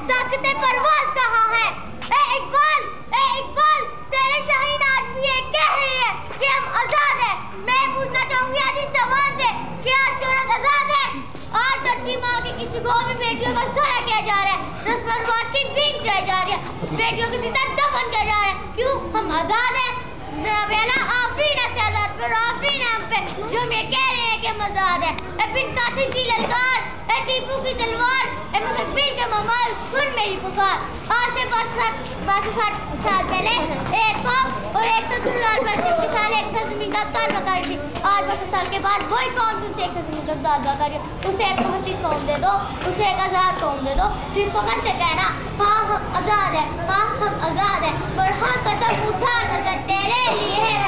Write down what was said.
ताकत परवाज़ कहाँ है? इकबाल, तेरे शाहीन आदमी ये कह रही है कि हम आजाद हैं। मैं पूछना चाहूंगी आज इस सवाल से कि आज औरत आजाद है? आज धरती माँ की किसी गाँव में बेटियों का साया किया जा रहा है, रस्म की भीख चढ़ाई जा रही है, बेटियों के सीधा दफन किया जा रहा है। क्यों? हम आजाद हैं। आफरीन है आजाद पर, आफरीन है हम पे जो हम ये कह रहे हैं कि हम आजाद है। बिन कासिम की ललकार, टीपू की तलवार, मुकब्बिल के ममाल, सुन मेरी पुकार। आज से 62 साल पहले एक कौम और 100 के साल एक जमीन का तार बकारी थी। आज 62 साल के बाद वही कौम तुमसे एक जमीन का तार बकारी, उसे एक मस्जिद कौम दे दो, उसे एक आजाद कौम दे दो। फिर फखर से कहना हाँ हम आजाद है, हाँ हम आजाद है, पर हाँ कदम उठा नजर तेरे लिए है।